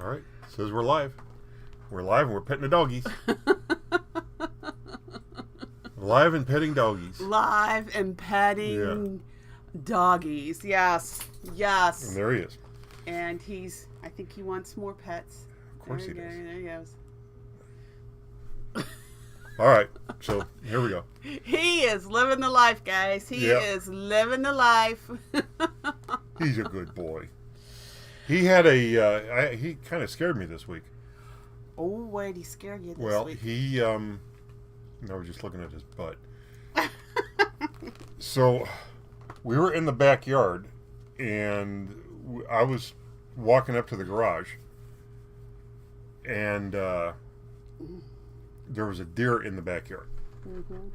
All right. Says we're live. We're live and we're petting the doggies. Live and petting doggies. Live and petting doggies. Yes. Yes. And there he is. And I think he wants more pets. Of course he does. There he goes. All right. So here we go. He is living the life, guys. He is living the life. He's a good boy. He had he kind of scared me this week. Oh, why did he scare you this week? Well, I was just looking at his butt. So, we were in the backyard, and I was walking up to the garage, and there was a deer in the backyard. Mm-hmm.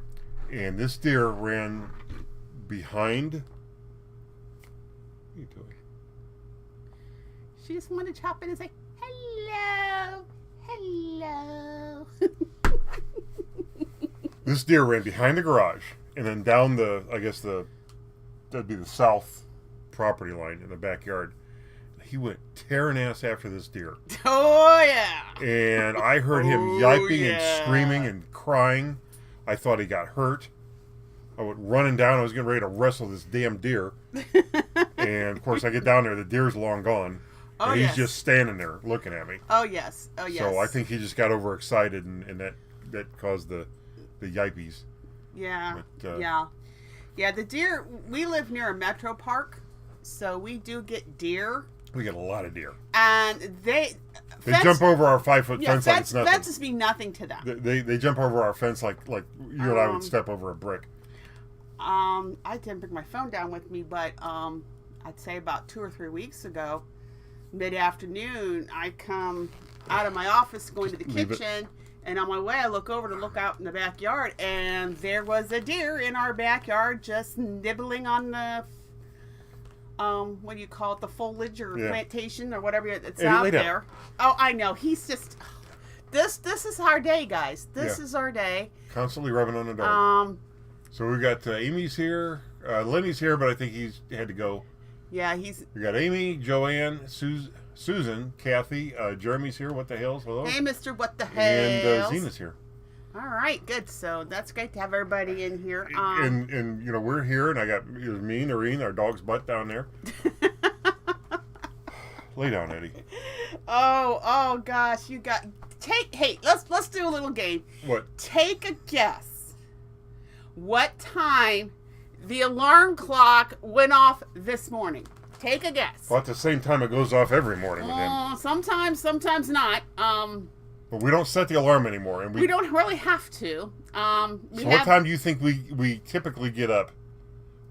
And this deer ran behind... What are you doing? She just wanted to chop in and say, hello, hello. This deer ran behind the garage and then down that'd be the south property line in the backyard. He went tearing ass after this deer. Oh, yeah. And I heard him yiping and screaming and crying. I thought he got hurt. I went running down. I was getting ready to wrestle this damn deer. And, of course, I get down there. The deer's long gone. Oh, and he's just standing there looking at me. Oh, yes. Oh, yes. So I think he just got overexcited, and that caused the yipies. Yeah. But, yeah, the deer, we live near a metro park, so we do get deer. We get a lot of deer. And they jump over our 5-foot fence like it's nothing. Fences mean nothing to them. They jump over our fence like you and I would step over a brick. I didn't bring my phone down with me, but I'd say about 2 or 3 weeks ago, mid-afternoon, I come out of my office going to the kitchen, and on my way I look over to look out in the backyard, and there was a deer in our backyard just nibbling on the what do you call it, the foliage or plantation or whatever it's out there. Oh, I know. He's just this is our day, guys. This is our day. Constantly rubbing on the dog. So we got Amy's here, Lenny's here, but I think he's had to go. Yeah, we got Amy, Joanne, Susan, Kathy, Jeremy's here. What the hell's hello? Hey, Mr. What the hell? And Zena's here. All right, good. So that's great to have everybody in here. And we're here, and it was me, Noreen, our dog's butt down there. Lay down, Eddie. Oh gosh, hey, let's do a little game. What? Take a guess. What time the alarm clock went off this morning? Take a guess. Well, at the same time it goes off every morning with him. Sometimes not. But we don't set the alarm anymore, and we don't really have to. What time do you think we typically get up?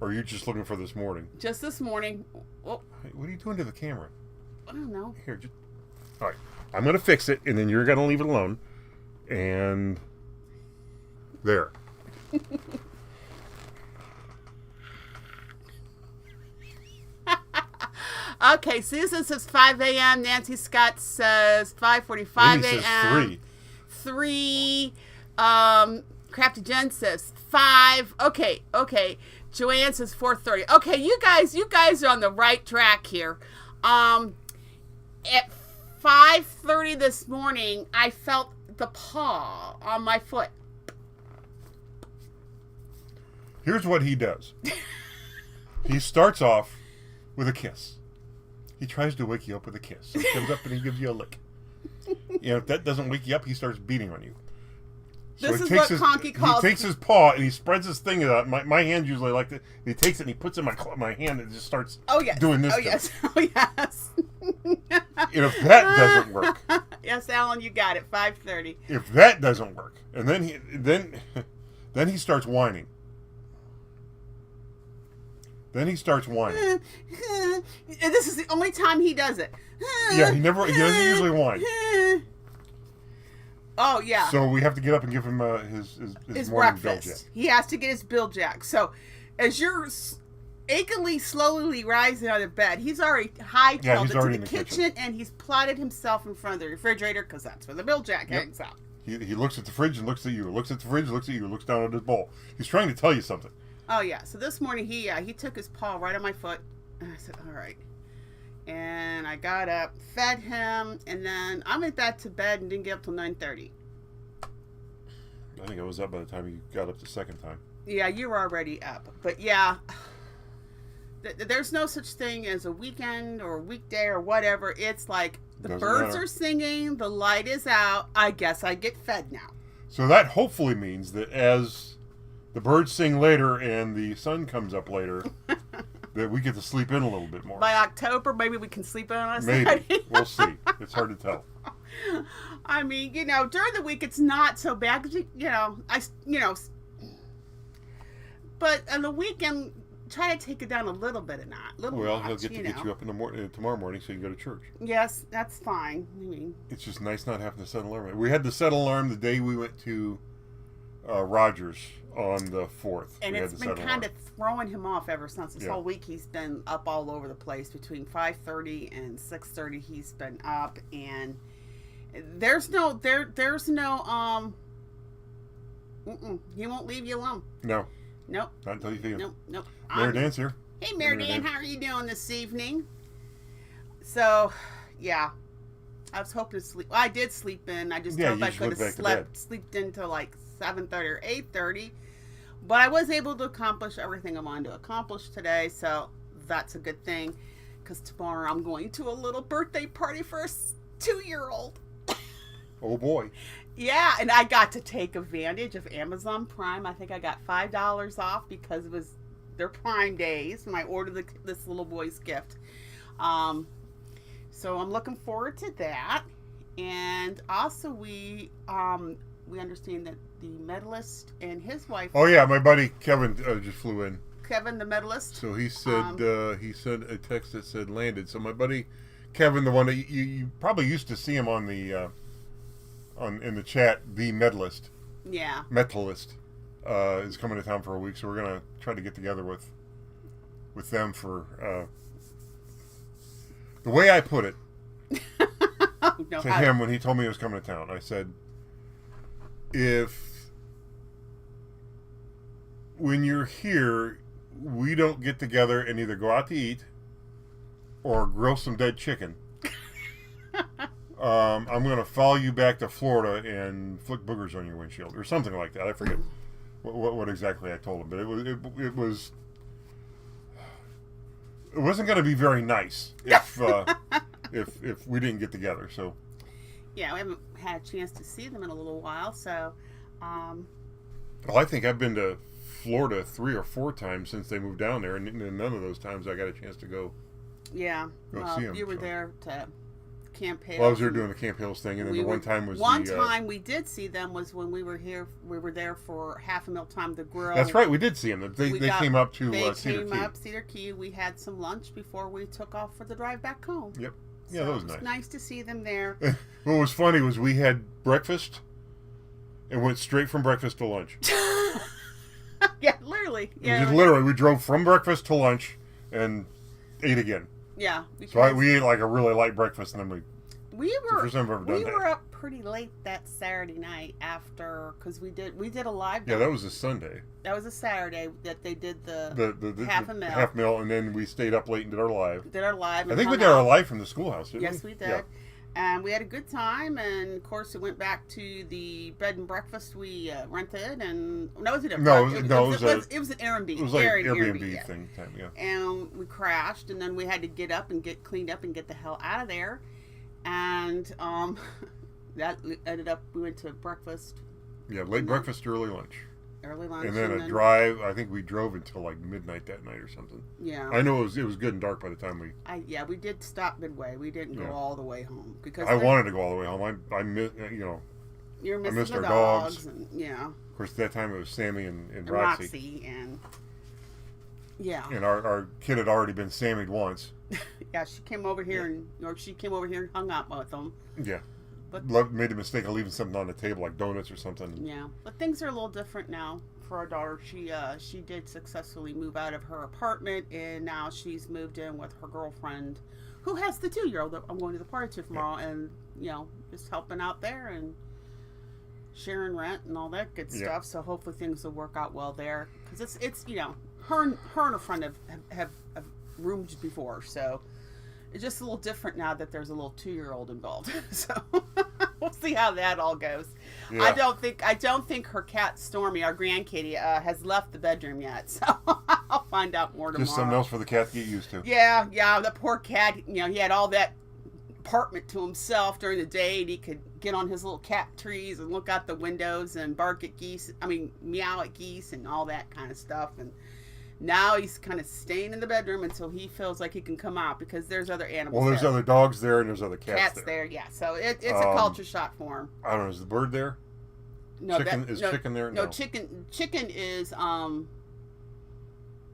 Or are you just looking for this morning? Just this morning. Oh. Hey, what are you doing to the camera? I don't know. Here, all right. I'm going to fix it, and then you're going to leave it alone. And there. Okay, Susan says 5 a.m. Nancy Scott says 5:45 a.m. 3. Crafty Jen says 5. Okay. Joanne says 4:30. Okay, you guys are on the right track here. At 5:30 this morning, I felt the paw on my foot. Here's what he does. He starts off with a kiss. He tries to wake you up with a kiss. So he comes up and he gives you a lick. If that doesn't wake you up, he starts beating on you. So this is what Conky calls. He takes his paw and he spreads his thing out. My hand's usually like that. He takes it and he puts it in my hand and just starts doing this. Oh, yes. Oh, yes. And if that doesn't work. Yes, Alan, you got it. 5:30. If that doesn't work. And then he starts whining. Then he starts whining. This is the only time he does it. Yeah, he doesn't usually whine. Oh, yeah. So we have to get up and give him his morning breakfast. He has to get his Biljack. So as you're achingly, slowly rising out of bed, he's already hightailed into the kitchen, and he's plotted himself in front of the refrigerator because that's where the Biljack hangs out. He looks at the fridge and looks at you. Looks at the fridge, looks at you. Looks down at his bowl. He's trying to tell you something. Oh, yeah. So this morning, he took his paw right on my foot. And I said, all right. And I got up, fed him, and then I went back to bed and didn't get up till 9:30. I think I was up by the time you got up the second time. Yeah, you were already up. But yeah, there's no such thing as a weekend or a weekday or whatever. It's like the birds are singing, the light is out. I guess I get fed now. So that hopefully means that as the birds sing later and the sun comes up later, that we get to sleep in a little bit more. By October, maybe we can sleep in on a Maybe. Saturday. We'll see. It's hard to tell. I mean, during the week it's not so bad because but on the weekend, try to take it down a little bit of not. Well, he'll get to get you up in the tomorrow morning so you can go to church. Yes, that's fine. I mean, it's just nice not having to set an alarm. We had to set an alarm the day we went to Rogers on the 4th. And it's been kind of throwing him off ever since. This whole week he's been up all over the place. Between 5:30 and 6:30 he's been up, and there's no he won't leave you alone. No. Nope. Not until you feed him. Nope. Mary Dan's here. Hey, Mary Dan, how are you doing this evening? So, yeah. I was hoping to sleep. Well, I did sleep in. I just hope I could have slept into like 7:30 or 8:30. But I was able to accomplish everything I wanted to accomplish today, so that's a good thing. Because tomorrow I'm going to a little birthday party for a 2-year-old. Oh, boy. Yeah, and I got to take advantage of Amazon Prime. I think I got $5 off because it was their Prime days when I ordered this little boy's gift. So I'm looking forward to that. And also we understand that the medalist and his wife. Oh yeah, my buddy Kevin just flew in. Kevin, the medalist. So he said he sent a text that said landed. So my buddy Kevin, the one that you probably used to see him on the in the chat, the medalist. Yeah. Metalist is coming to town for a week, so we're gonna try to get together with them for. The way I put it to him when he told me he was coming to town, I said, if when you're here, we don't get together and either go out to eat or grill some dead chicken, I'm going to follow you back to Florida and flick boogers on your windshield or something like that. I forget what exactly I told him, but it wasn't going to be very nice if we didn't get together. So yeah, we haven't had a chance to see them in a little while. So well, I think I've been to Florida 3 or 4 times since they moved down there, and none of those times I got a chance to go. Yeah, see them. You were there to Camp Hales. Well, I was there doing the Camp Hales thing, and then one time we did see them was when we were here. We were there for half a meal time to grill. That's right, we did see them. They came up to Cedar Key. Cedar Key. We had some lunch before we took off for the drive back home. Yep. So yeah, that was it nice. was nice to see them there. What was funny was we had breakfast and went straight from breakfast to lunch. Yeah, literally. Yeah, just literally, we drove from breakfast to lunch and ate again. Yeah. So we ate like a really light breakfast, and then we were up pretty late that Saturday night after, because we did a live. Yeah, that was a Sunday. That was a Saturday that they did the half a meal, and then we stayed up late and did our live. I think we did our live from the schoolhouse, didn't we? Yes, we did. Yeah. And we had a good time, and of course we went back to the bed and breakfast we rented, and it was an Airbnb. It was like an Airbnb thing. Yeah. And we crashed, and then we had to get up and get cleaned up and get the hell out of there, and that ended up we went to breakfast. Yeah, late breakfast, early lunch. And then a drive. I think we drove until like midnight that night or something. Yeah. I know it was good and dark by the time we. We did stop midway. We didn't go all the way home because I wanted to go all the way home. I missed You're missing I missed the our dogs. And, yeah. Of course, that time it was Sammy and Roxy. And yeah. And our kid had already been Sammy'd once. Yeah, she came over here and hung out with them. Yeah. But made the mistake of leaving something on the table, like donuts or something. Yeah, but things are a little different now for our daughter. She did successfully move out of her apartment, and now she's moved in with her girlfriend, who has the 2-year-old that I'm going to the party to tomorrow, and just helping out there and sharing rent and all that good stuff. So hopefully things will work out well there, because it's her and her friend have roomed before, so It's just a little different now that there's a little 2-year-old involved. So we'll see how that all goes. Yeah. I don't think her cat Stormy, our grandkitty, has left the bedroom yet. So I'll find out more tomorrow. Just something else for the cat to get used to. Yeah. The poor cat. He had all that apartment to himself during the day, and he could get on his little cat trees and look out the windows and bark at geese. Meow at geese and all that kind of stuff. And now he's kind of staying in the bedroom until he feels like he can come out, because there's other animals. Well, there's there. other dogs there and there's other cats there. Yeah. So it's a culture shock for him. I don't know. Is the bird there? No, chicken there? No, chicken is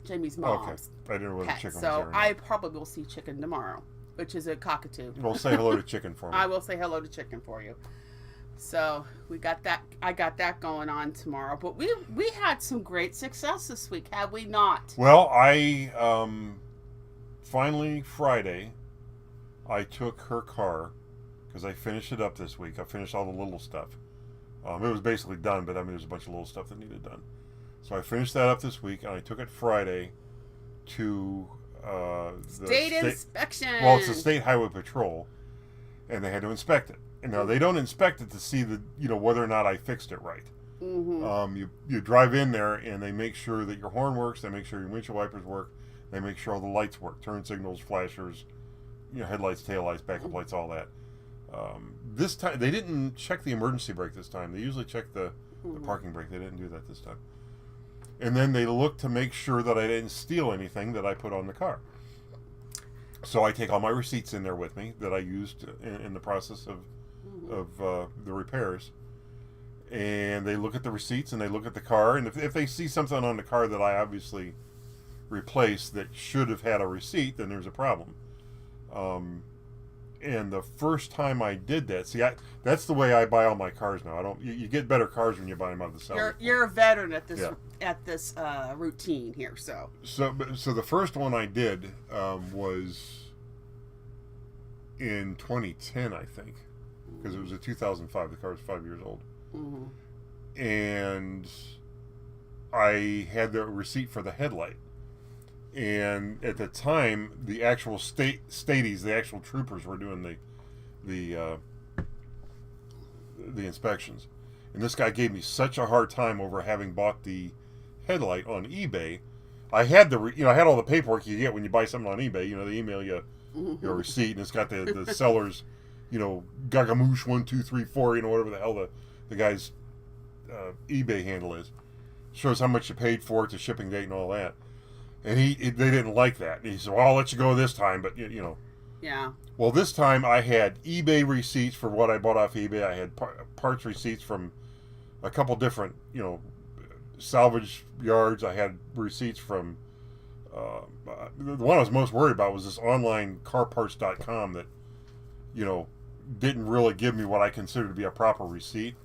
Jamie's mom's. Okay, I didn't know whether pet. chicken was So there or not. I probably will see Chicken tomorrow, which is a cockatoo. Well, say hello to Chicken for me. I will say hello to Chicken for you. So we got that. I got that going on tomorrow. But we had some great success this week, have we not? Well, I finally Friday, I took her car because I finished it up this week. I finished all the little stuff. It was basically done, but there's a bunch of little stuff that needed done. So I finished that up this week, and I took it Friday to the state inspection. Well, it's the State Highway Patrol, and they had to inspect it. And now they don't inspect it to see whether or not I fixed it right. Mm-hmm. You drive in there, and they make sure that your horn works. They make sure your windshield wipers work. They make sure all the lights work: turn signals, flashers, headlights, taillights, backup lights, all that. This time they didn't check the emergency brake. This time they usually check the parking brake. They didn't do that this time. And then they looked to make sure that I didn't steal anything that I put on the car. So I take all my receipts in there with me that I used in the process of the repairs, and they look at the receipts and they look at the car, and if they see something on the car that I obviously replaced that should have had a receipt, then there's a problem. And the first time I did that, that's the way I buy all my cars now. I don't. You get better cars when you buy them out of the seller. You're a veteran at this routine here, so. So the first one I did was in 2010, I think, because it was a 2005. The car was 5 years old, and I had the receipt for the headlight. And at the time, the actual staties, the actual troopers, were doing the inspections. And this guy gave me such a hard time over having bought the headlight on eBay. I had I had all the paperwork you get when you buy something on eBay. They email you your receipt, and it's got the seller's, Gagamoosh 1 2 3 4, whatever the hell the guy's eBay handle is. Shows how much you paid for it, the shipping date, and all that. And they didn't like that. And he said, "Well, I'll let you go this time," but Yeah. Well, this time I had eBay receipts for what I bought off eBay. I had parts receipts from a couple different, salvage yards. I had receipts from the one I was most worried about was this online carparts.com that, didn't really give me what I considered to be a proper receipt.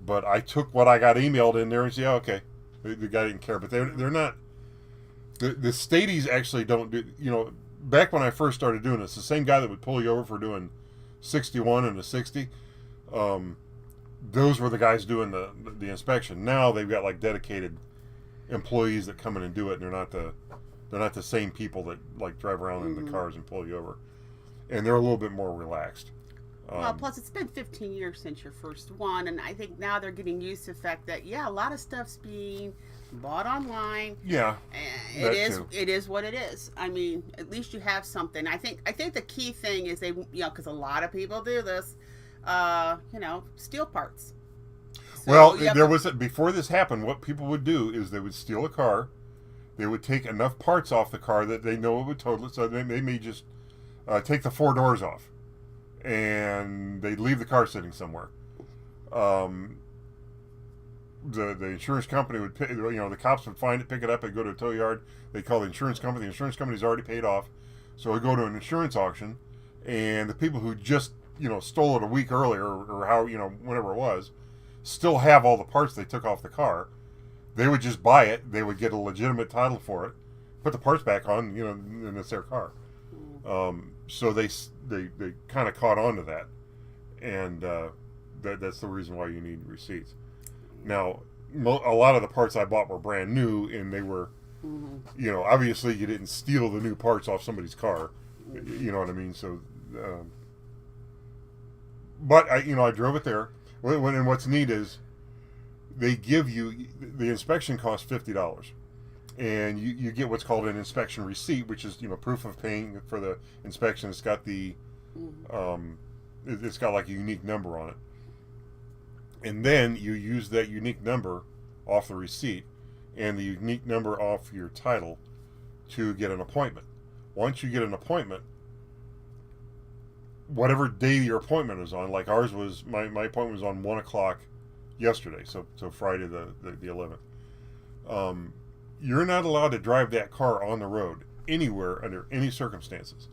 But I took what I got emailed in there and said, "Yeah, okay." The guy didn't care, but they're not. The staties actually don't do, back when I first started doing this, the same guy that would pull you over for doing 61 and a 60, those were the guys doing the inspection. Now they've got like dedicated employees that come in and do it, and they're not the same people that drive around in the cars and pull you over, and they're a little bit more relaxed. Well, plus it's been 15 years since your first one, and I think now they're getting used to the fact that a lot of stuff's being bought online. Yeah, it is what it is. I mean, at least you have something. I think the key thing is they, because a lot of people do this, steal parts. So well, before this happened, what people would do is they would steal a car, they would take enough parts off the car that they know it would total it, so they may just take the 4 doors off, and they'd leave the car sitting somewhere. The insurance company would pick, the cops would find it, pick it up, and go to a tow yard. They'd call the insurance company. The insurance company's already paid off, so we go to an insurance auction, and the people who just stole it a week earlier or how whenever it was, still have all the parts they took off the car. They would just buy it. They would get a legitimate title for it, put the parts back on, and it's their car. So they kind of caught on to that, and that's the reason why you need receipts. Now, a lot of the parts I bought were brand new, and they were, obviously you didn't steal the new parts off somebody's car. You know what I mean? So, but I drove it there. And what's neat is they give you the inspection costs $50, and you get what's called an inspection receipt, which is proof of paying for the inspection. It's got it's got like a unique number on it, and then you use that unique number off the receipt and the unique number off your title to get an appointment. Once you get an appointment, whatever day your appointment is on, like ours was, my appointment was on 1 o'clock yesterday, so Friday the 11th. You're not allowed to drive that car on the road anywhere under any circumstances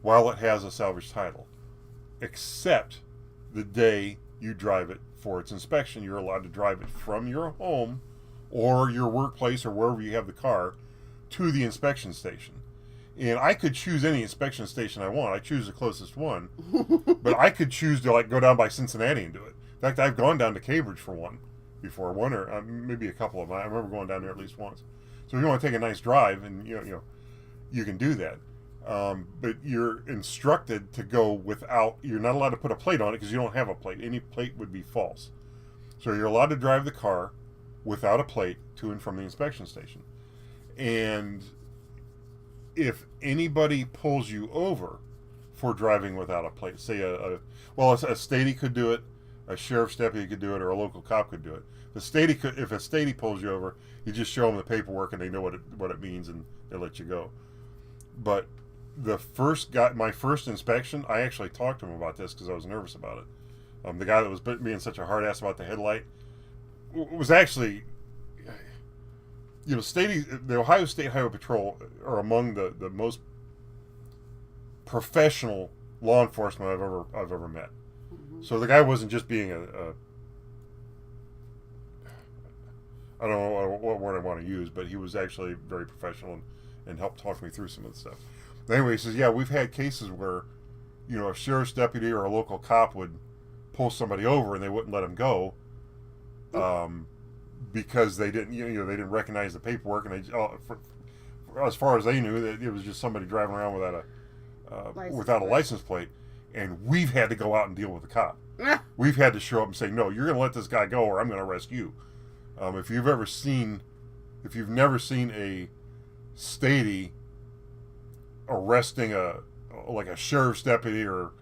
while it has a salvage title, except the day you drive it for its inspection. You're allowed to drive it from your home or your workplace or wherever you have the car to the inspection station. And I could choose any inspection station I want. I choose the closest one. But I could choose to go down by Cincinnati and do it. In fact, I've gone down to Cambridge for one before. One or maybe a couple of them. I remember going down there at least once. So if you want to take a nice drive, and you can do that. But you're instructed to go without. You're not allowed to put a plate on it because you don't have a plate. Any plate would be false. So you're allowed to drive the car without a plate to and from the inspection station. And if anybody pulls you over for driving without a plate, say a statey could do it, a sheriff's deputy could do it, or a local cop could do it. If a statey pulls you over, you just show them the paperwork and they know what it means and they let you go. But my first inspection, I actually talked to him about this because I was nervous about it. The guy that was being such a hard ass about the headlight was actually, the Ohio State Highway Patrol are among the most professional law enforcement I've ever met. Mm-hmm. So the guy wasn't just being I don't know what word I want to use, but he was actually very professional and helped talk me through some of the stuff. But anyway, he says, yeah, we've had cases where, a sheriff's deputy or a local cop would pull somebody over and they wouldn't let him go, because they didn't, they didn't recognize the paperwork, and as far as they knew, that it was just somebody driving around without a license plate, and we've had to go out and deal with the cop. We've had to show up and say, no, you're going to let this guy go, or I'm going to arrest you. If you've never seen a statey arresting a sheriff's deputy or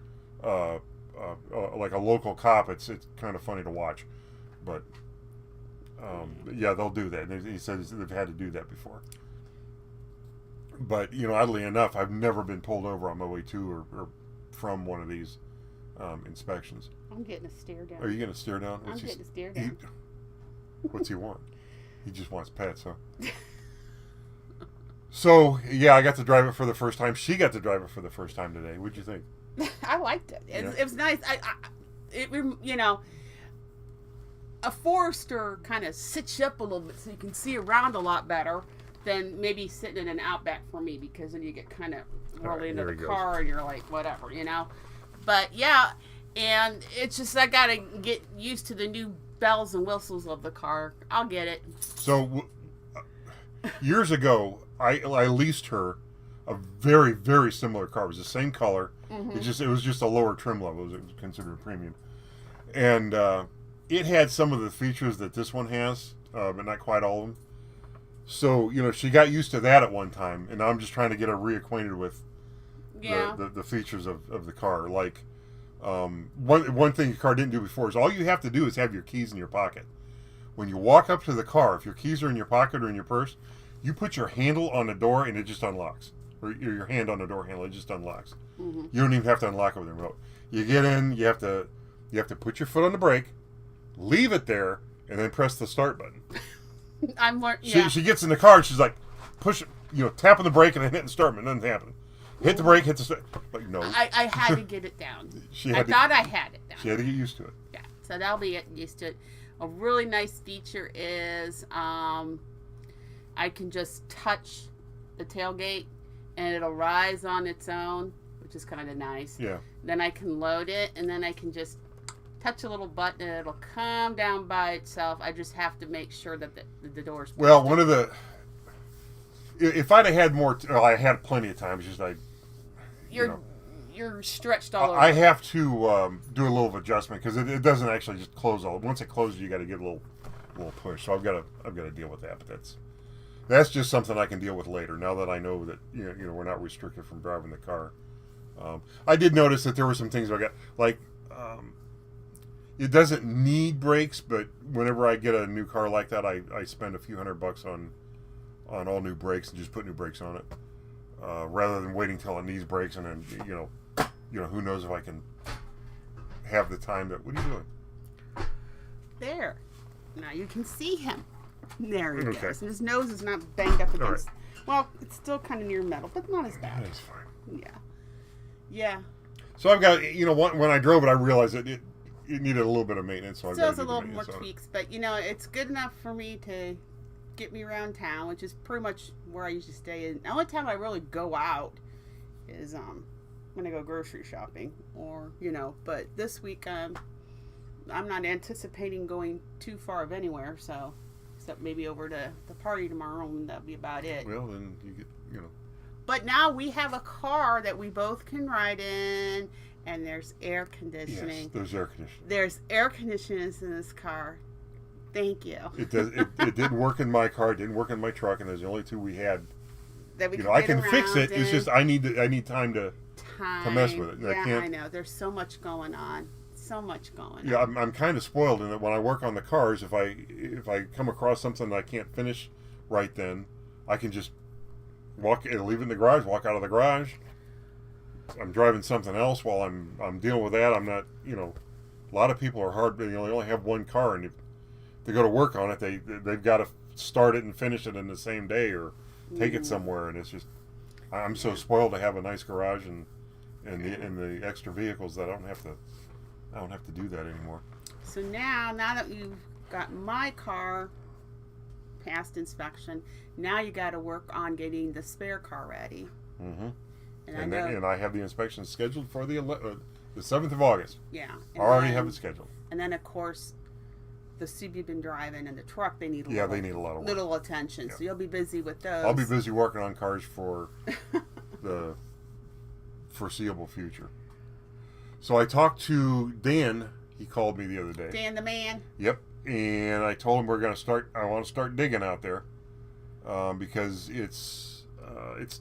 like a local cop, it's kind of funny to watch, but yeah, they'll do that. And he says they've had to do that before. But oddly enough, I've never been pulled over on my way to or from one of these inspections. I'm getting a stare down. Are you getting a stare down? I'm getting a stare down. What's he want? He just wants pets, huh? So, yeah, I got to drive it for the first time. She got to drive it for the first time today. What'd you think? I liked it. It was nice. A Forester kind of sits you up a little bit so you can see around a lot better than maybe sitting in an Outback for me, because then you get kind of rolled into the car and you're like, whatever, But, yeah, and it's just I got to get used to the new bells and whistles of the car. I'll get it. So, years ago, I leased her a very, very similar car. It was the same color. Mm-hmm. It was just a lower trim level. It was considered a premium. And it had some of the features that this one has, but not quite all of them. So, she got used to that at one time, and now I'm just trying to get her reacquainted with the features of the car. Like, one thing your car didn't do before is all you have to do is have your keys in your pocket. When you walk up to the car, if your keys are in your pocket or in your purse, you put your handle on the door and it just unlocks. Or your hand on the door handle, it just unlocks. Mm-hmm. You don't even have to unlock it with a remote. You get in, you have to put your foot on the brake, leave it there, and then press the start button. She gets in the car and she's like, push, tapping the brake and then hitting the start button. Nothing's happening. Hit the brake, hit the start. Like, no. I had to get it down. I thought I had it down. She had to get used to it. Yeah, so that'll be getting used to it. A really nice feature is I can just touch the tailgate and it'll rise on its own, which is kind of nice. Yeah. Then I can load it, and then I can just touch a little button and it'll come down by itself. I just have to make sure that the door's pushed. Well, if I'd have had more, I had plenty of time. It's just you're stretched all over. I have to do a little adjustment because it doesn't actually just close all. Once it closes, you got to give it a little push. So I've got to deal with that. But that's just something I can deal with later. Now that I know that we're not restricted from driving the car. I did notice that there were some things I got like. It doesn't need brakes, but whenever I get a new car like that, I spend a few $100 on all new brakes and just put new brakes on it, rather than waiting till it needs brakes and then who knows if I can have the time that. What are you doing? There, now you can see him. There he Okay. goes. And his nose is not banged up All against. Well, it's still kind of near metal, but not as bad. That's fine. Yeah. So I've got when I drove it, I realized that it needed a little bit of maintenance. So I've Still got has to a do the little more maintenance on it. tweaks, but it's good enough for me to get me around town, which is pretty much where I usually stay. And the only time I really go out is when I go grocery shopping, or But this week, I'm not anticipating going too far of anywhere, so except maybe over to the party tomorrow, and that'll be about it. Well, then you get But now we have a car that we both can ride in, and there's air conditioning. Yes, there's air conditioning. There's air conditioning in this car. Thank you. It does. It didn't work in my car. It didn't work in my truck, and there's the only two we had. That we I can fix it. in. It's just I need time to mess with it. Yeah, I know. There's so much going on. So much going on. Yeah, I'm kind of spoiled in that when I work on the cars, if I come across something that I can't finish right then, I can just leave it in the garage, walk out of the garage. I'm driving something else while I'm dealing with that. I'm not, a lot of people are hard. They only have one car, and if they go to work on it, they've got to start it and finish it in the same day or take it somewhere. And it's just, I'm so spoiled to have a nice garage and the extra vehicles that I don't have to do that anymore. So now that you've got my car past inspection, now you got to work on getting the spare car ready. Mm-hmm. And I have the inspection scheduled for the 7th of August. Yeah. I already have it scheduled. And then, of course, the seat you've been driving and the truck, they need a lot of work. Little attention. Yeah. So you'll be busy with those. I'll be busy working on cars for the foreseeable future. So I talked to Dan. He called me the other day. Dan the man. Yep. And I told him I want to start digging out there because it's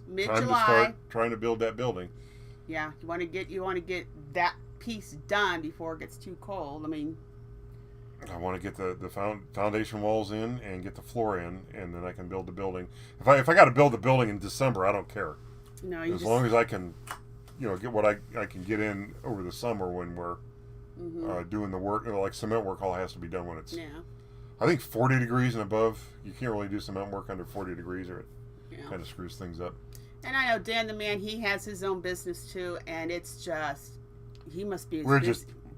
Mid-July. time to start trying to build that building. Yeah, you want to get that piece done before it gets too cold. I mean, I want to get the foundation walls in and get the floor in, and then I can build the building. If I got to build the building in December, I don't care. No, as long as I can, get what I can get in over the summer when we're doing the work. Like cement work, all has to be done when it's. Yeah. I think 40 degrees and above. You can't really do cement work under 40 degrees, or it kind of screws things up. And I know Dan the man, he has his own business too, and it's just he must be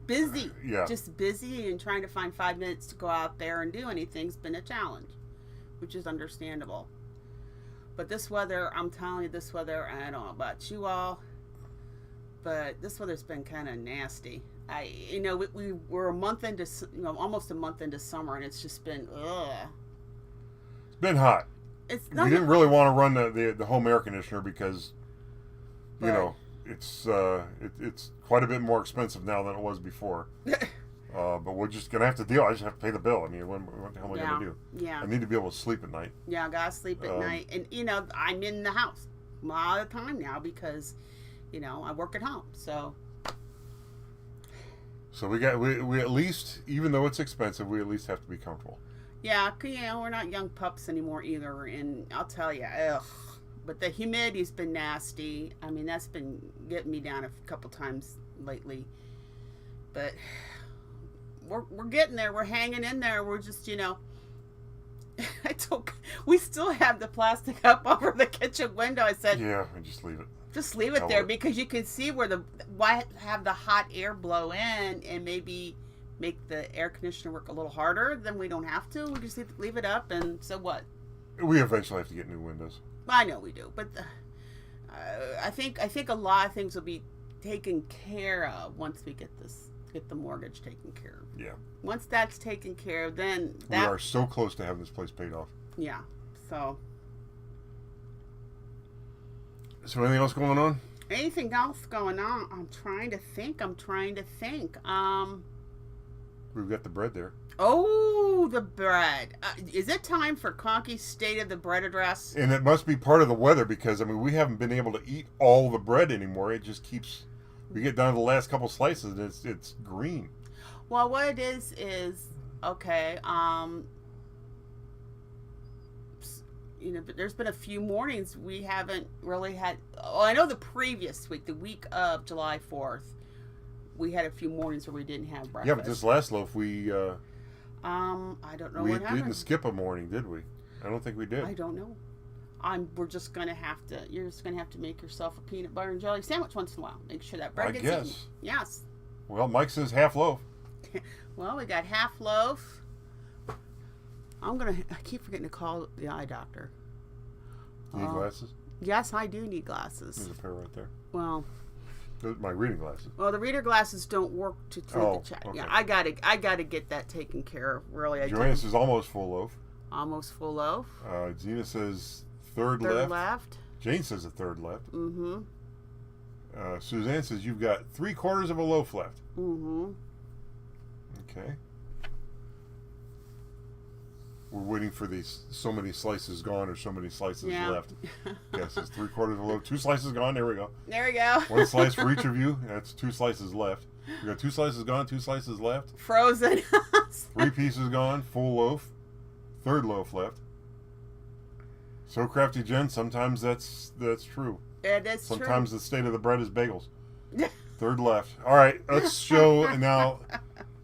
busy. Yeah. Just busy and trying to find 5 minutes to go out there and do anything's been a challenge, which is understandable. But this weather, I'm telling you, I don't know about you all, but this weather's been kind of nasty. We were a month into, almost a month into summer, and it's just been, It's been hot. We didn't really want to run the home air conditioner because, it's quite a bit more expensive now than it was before. But we're just gonna have to deal. I just have to pay the bill. I mean, what the hell am I gonna do? Yeah. I need to be able to sleep at night. Yeah, I gotta sleep at night, and I'm in the house a lot of the time now because, I work at home. So we at least, even though it's expensive, we at least have to be comfortable. Yeah, we're not young pups anymore either, and I'll tell you, but the humidity's been nasty. I mean, that's been getting me down a couple times lately, but we're getting there. We're hanging in there. We're just, we still have the plastic up over the kitchen window. I said, yeah, just leave it. Just leave it there because you can see why have the hot air blow in and maybe make the air conditioner work a little harder. Then we don't have to. We just leave it up, and so what? We eventually have to get new windows. I know we do, but I think a lot of things will be taken care of once we get the mortgage taken care of. Yeah. Once that's taken care of, then we are so close to having this place paid off. Yeah. So anything else going on? Anything else going on? I'm trying to think. We've got the bread there. Oh, the bread. Is it time for Conkys' State of the Bread address? And it must be part of the weather because, I mean, we haven't been able to eat all the bread anymore. It just keeps... We get down to the last couple slices and it's green. Well, what it is, okay, but there's been a few mornings we haven't really had... Oh, I know the previous week, the week of July 4th, we had a few mornings where we didn't have breakfast. Yeah, but this last loaf, we... I don't know we what happened. didn't skip a morning, did we? I don't think we did. I don't know. We're just gonna have to. You're just gonna have to make yourself a peanut butter and jelly sandwich once in a while. Make sure that bread gets eaten. Yes. Well, Mike says half loaf. Well, we got half loaf. I keep forgetting to call the eye doctor. Need glasses? Yes, I do need glasses. There's a pair right there. Well. Those are my reading glasses. Well, the reader glasses don't work through the check. Okay. Yeah, I gotta get that taken care of. Really, I Joanna says almost full loaf. Almost full loaf. Gina says third left. Jane says a third left. Mm-hmm. Suzanne says you've got 3/4 of a loaf left. Mm-hmm. Okay. We're waiting for these so many slices gone or so many slices left. Yes, it's 3/4 of a loaf. 2 slices gone. There we go. There we go. 1 slice for each of you. That's 2 slices left. We got 2 slices gone, 2 slices left. Frozen. 3 pieces gone, full loaf. 3rd loaf left. So crafty, Jen. Sometimes that's true. It is Sometimes the state of the bread is bagels. 3rd left. All right, let's show now.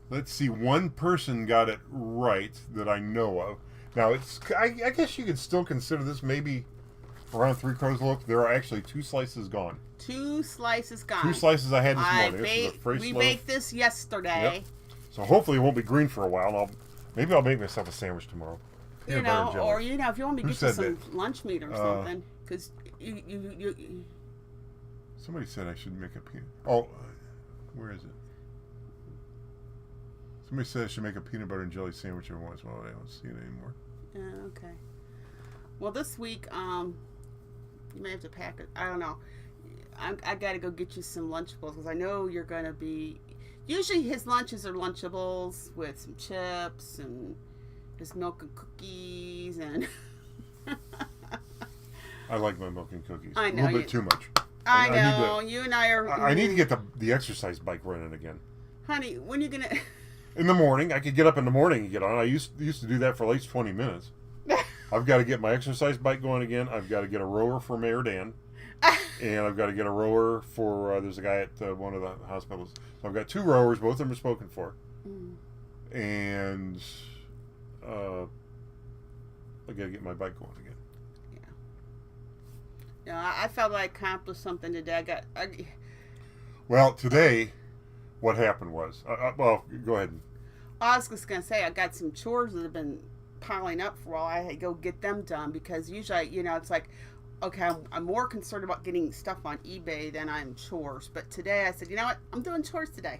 Let's see. One person got it right that I know of. Now I guess you could still consider this maybe around 3/4 loaf. There are actually 2 slices gone. 2 slices gone. 2 slices I had this morning. We baked this yesterday. Yep. So hopefully it won't be green for a while. Maybe I'll make myself a sandwich tomorrow. Or if you want me to get you some lunch meat or something, because you. Somebody said I should make a peanut. Oh, where is it? Somebody said I should make a peanut butter and jelly sandwich every once in a while. I don't see it anymore. Okay. Well, this week, you may have to pack it. I don't know. I got to go get you some Lunchables because I know you're going to be... Usually his lunches are Lunchables with some chips and his milk and cookies and... I like my milk and cookies. I know. A little bit too much. I know. You and I are... I need to get the exercise bike running again. Honey, when are you going to... In the morning. I could get up in the morning and get on. I used to do that for at least 20 minutes. I've got to get my exercise bike going again. I've got to get a rower for Mayor Dan. And I've got to get a rower for... there's a guy at one of the hospitals. So I've got 2 rowers. Both of them are spoken for. Mm. And I got to get my bike going again. Yeah. I felt like I accomplished something today. Well, today... What happened was, well, go ahead. I was just going to say, I got some chores that have been piling up for a while. I had to go get them done because usually, it's like, okay, I'm more concerned about getting stuff on eBay than I'm chores. But today I said, you know what? I'm doing chores today.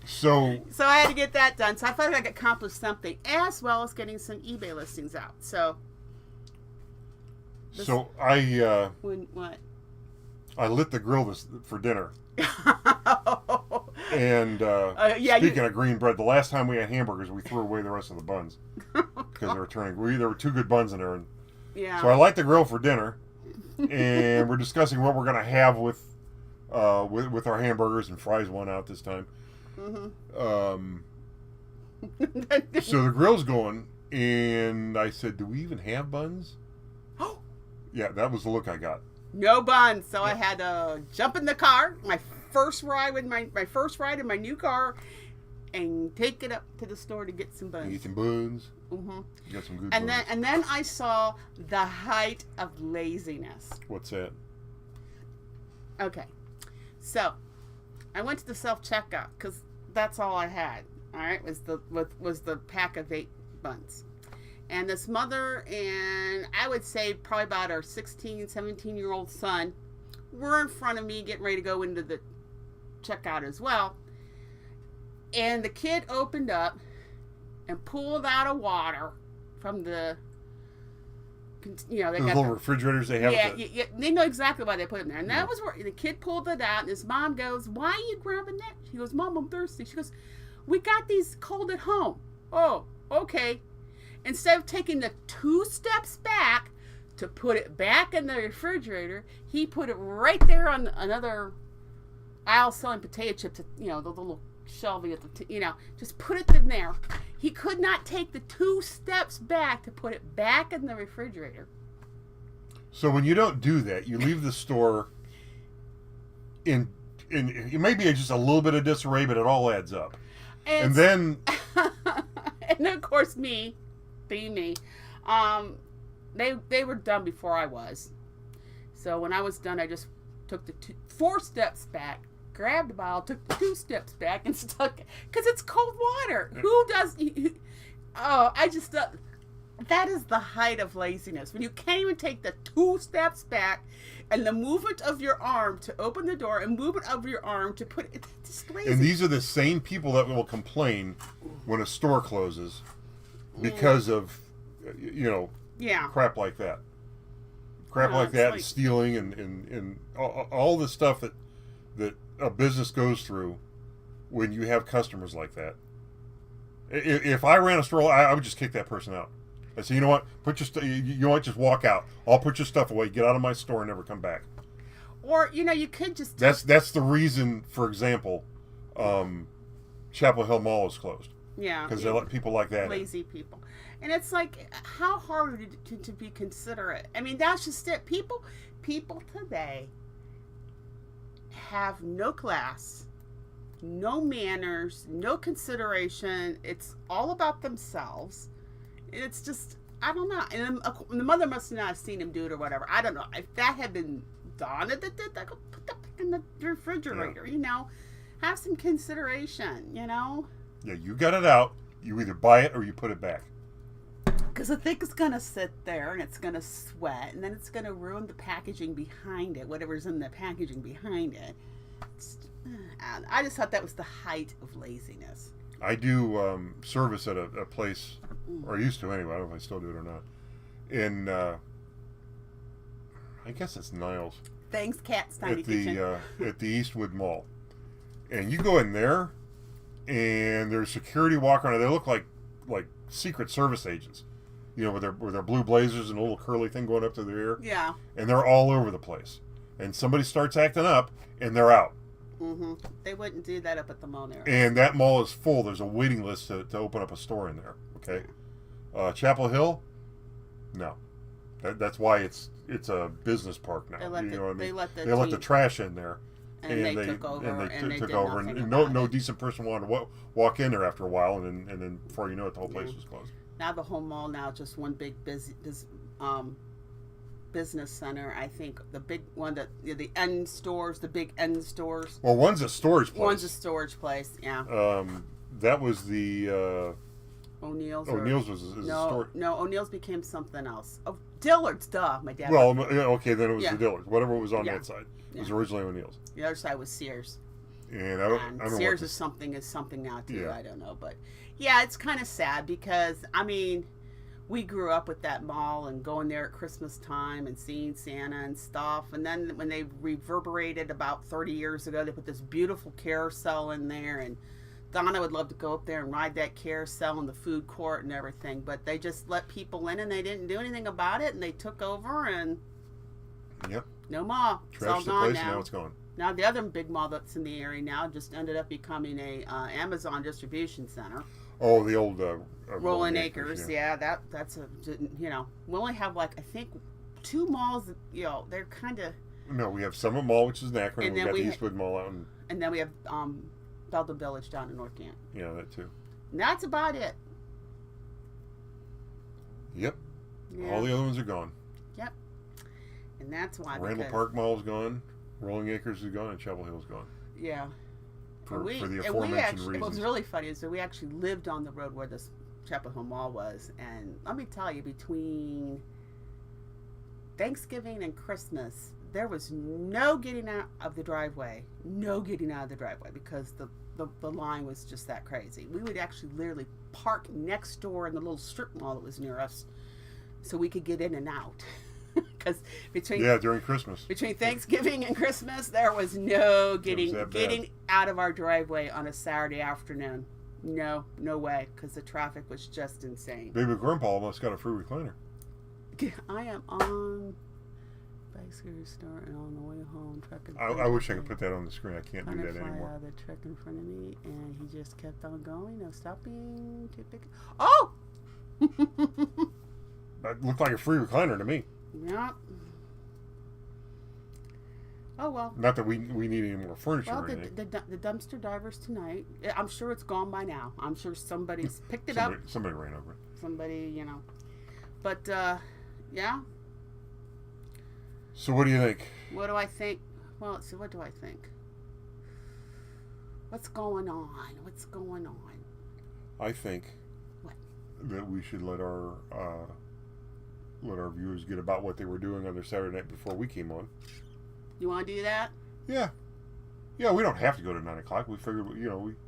So I had to get that done. So I felt like I accomplished something as well as getting some eBay listings out. So I... what? I lit the grill for dinner. And speaking of green bread, the last time we had hamburgers, we threw away the rest of the buns because they were turning. There were 2 good buns in there, and so I light the grill for dinner, and we're discussing what we're gonna have with our hamburgers, and fries won out this time. Mm-hmm. So the grill's going, and I said, "Do we even have buns?" Yeah, that was the look I got. No buns, so I had to jump in the car, my first ride in my new car, and take it up to the store to get some buns. Get some buns. Mm-hmm. You got some good buns. And then I saw the height of laziness. What's that? Okay, so I went to the self-checkout because that's all I had. All right, was the pack of 8 buns. And this mother and I would say probably about our 16, 17-year-old son were in front of me getting ready to go into the checkout as well. And the kid opened up and pulled out a water from the you know, they Those got little refrigerators they have. yeah, they know exactly why they put them there. And that was where the kid pulled it out, and his mom goes, "Why are you grabbing that?" He goes, "Mom, I'm thirsty." She goes, "We got these cold at home." Oh, okay. Instead of taking the 2 steps back to put it back in the refrigerator, he put it right there on another aisle selling potato chips. You know, the little shelving at the, you know, just put it in there. He could not take the 2 steps back to put it back in the refrigerator. So when you don't do that, you leave the store in it may be just a little bit of disarray, but it all adds up. And then, and of course, me, being me, they were done before I was. So when I was done, I just took the 4 steps back, grabbed the bottle, took the 2 steps back, and stuck it. Because it's cold water. Who does... I just... that is the height of laziness. When you can't even take the 2 steps back and the movement of your arm to open the door and movement of your arm to put it... It's just lazy. And these are the same people that will complain when a store closes because of, you know, crap like that. Crap like that, and stealing and all the stuff that a business goes through when you have customers like that. If I ran a store, I would just kick that person out. I say, you know what? Put your you know what? Just walk out. I'll put your stuff away. Get out of my store and never come back. Or you know, you could just. That's the reason. For example, Chapel Hill Mall is closed. Yeah, because they let people like that. Lazy people, and it's like, how hard to be considerate. I mean, that's just it. People today have no class, no manners, no consideration. It's all about themselves. It's just, I don't know. And the mother must not have seen him do it or whatever. I don't know. If that had been Donna that did that, go put that back in the refrigerator, you know. Have some consideration, you know. Yeah, you got it out. You either buy it or you put it back. Because the thing is going to sit there and it's going to sweat, and then it's going to ruin the packaging behind it, whatever's in the packaging behind it. I just thought that was the height of laziness. I do service at a place, or I used to anyway. I don't know if I still do it or not. In, I guess it's Niles. Thanks, Cat's Tiny Kitchen. At the Eastwood Mall. And you go in there, and there's security walking around. They look like Secret Service agents, you know, with their blue blazers and a little curly thing going up to their ear. Yeah. And they're all over the place. And somebody starts acting up, and they're out. Mm-hmm. They wouldn't do that up at the mall there. And that mall is full. There's a waiting list to open up a store in there. Okay. Chapel Hill, no. That's why it's a business park now. They let the trash in there. And they took over. And no decent person wanted to walk in there after a while, and then before you know it, the whole place was closed. Now the whole mall now is just one big business center. I think the big one that the end stores, the big end stores. Well, one's a storage place. One's a storage place. Yeah. That was the O'Neill's. O'Neill's was a store. No, O'Neill's became something else. Oh, Dillard's, duh. My dad. Well, okay, then it was the Dillard's. Whatever was on that side. It was originally O'Neill's. The other side was Sears. And I don't know Sears is something now too. Yeah. I don't know, but yeah, it's kind of sad because I mean, we grew up with that mall and going there at Christmas time and seeing Santa and stuff. And then when they reverberated about 30 years ago, they put this beautiful carousel in there, and Donna would love to go up there and ride that carousel in the food court and everything. But they just let people in and they didn't do anything about it, and they took over and. Yep. No more. It's all Trashed the gone place, now. and now it's gone. Now the other big mall that's in the area now just ended up becoming a Amazon distribution center. Oh, the old Rolling Acres. Yeah, that's a, you know, we only have like I think 2 malls. You know, they're kind of. No, we have Summit Mall, which is in Akron, and we got the Eastwood Mall out in. And then we have Belden Village down in North Canton. Yeah, that too. And that's about it. Yep. Yeah. All the other ones are gone. Yep. And that's why. Randall Park Mall is gone. Rolling Acres is gone, and Chapel Hill is gone. Yeah. For the aforementioned reasons. What was really funny is that we actually lived on the road where this Chapel Hill Mall was, and let me tell you, between Thanksgiving and Christmas, there was no getting out of the driveway. No getting out of the driveway because the line was just that crazy. We would actually literally park next door in the little strip mall that was near us so we could get in and out. Because during Christmas, between Thanksgiving and Christmas, there was no getting out of our driveway on a Saturday afternoon. No way, because the traffic was just insane. Baby Grandpa almost got a free recliner. I am on bicycle store and on the way home. I wish I could put that on the screen. I can't do that anymore. Out of the truck in front of me, and he just kept on going, no stopping to pick. Oh! That looked like a free recliner to me. Yep. Oh well. Not that we need any more furniture or anything. The dumpster divers tonight. I'm sure it's gone by now. I'm sure somebody's picked it up. Somebody ran over it. Somebody, But yeah. So what do you think? What do I think? Well, so what do I think? What's going on? I think that we should let our viewers get about what they were doing on their Saturday night before we came on. You want to do that? Yeah. Yeah, we don't have to go to 9 o'clock. We figured,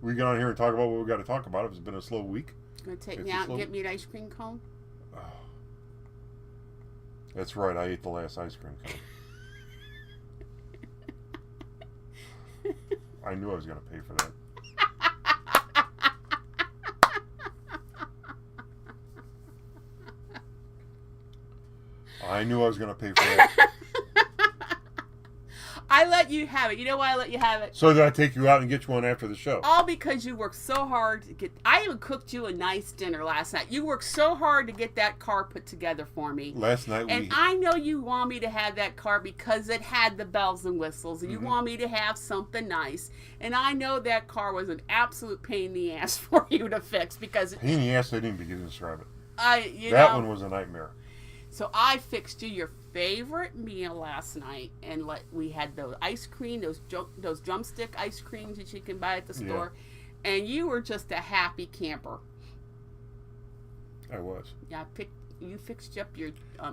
we get on here and talk about what we got to talk about. It's been a slow week. You going to take me out and get me an ice cream cone? Oh. That's right. I ate the last ice cream cone. I knew I was going to pay for that. I knew I was going to pay for that. I let you have it. You know why I let you have it? So did I take you out and get you one after the show? All because you worked so hard to get... I even cooked you a nice dinner last night. You worked so hard to get that car put together for me. Last night and I know you want me to have that car because it had the bells and whistles. And you want me to have something nice. And I know that car was an absolute pain in the ass for you to fix because... Pain in the ass, I didn't begin to describe it. That one was a nightmare. So I fixed you your favorite meal last night, and we had those ice cream, those drumstick ice creams that you can buy at the store, and you were just a happy camper. I was. Yeah, you fixed up your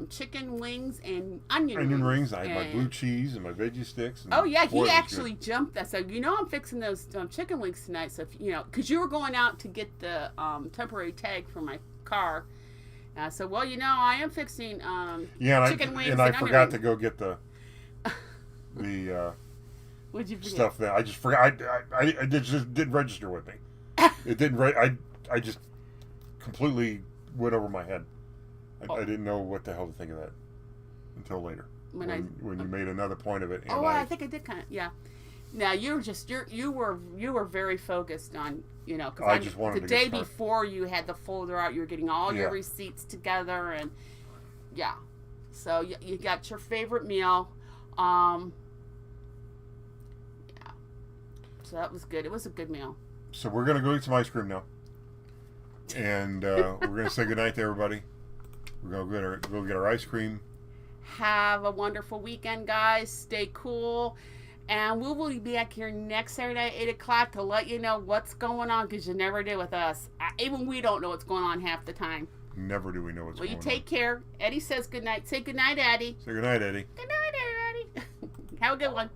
chicken wings and onion rings. I had my blue cheese and my veggie sticks. And he actually jumped that. So I'm fixing those chicken wings tonight. So because you were going out to get the temporary tag for my car. I am fixing chicken wings. And I forgot to go get the What'd you forget? Stuff that I just forgot. It just didn't register with me. It didn't. I just completely went over my head. I didn't know what the hell to think of that until later when you made another point of it. And I think I did kind of Now you were very focused on because I just wanted the day before you had the folder out, you were getting all your receipts together and so you got your favorite meal, so that was good. It was a good meal. So we're gonna go eat some ice cream now, and we're gonna say goodnight to everybody. We're gonna go get our ice cream. Have a wonderful weekend, guys. Stay cool. And we will be back here next Saturday at 8 o'clock to let you know what's going on, because you never do with us. Even we don't know what's going on half the time. Never do we know what's going on. Well, you take care. Eddie says goodnight. Say goodnight, Eddie. Say goodnight, Eddie. Good night, Eddie. Have a good one.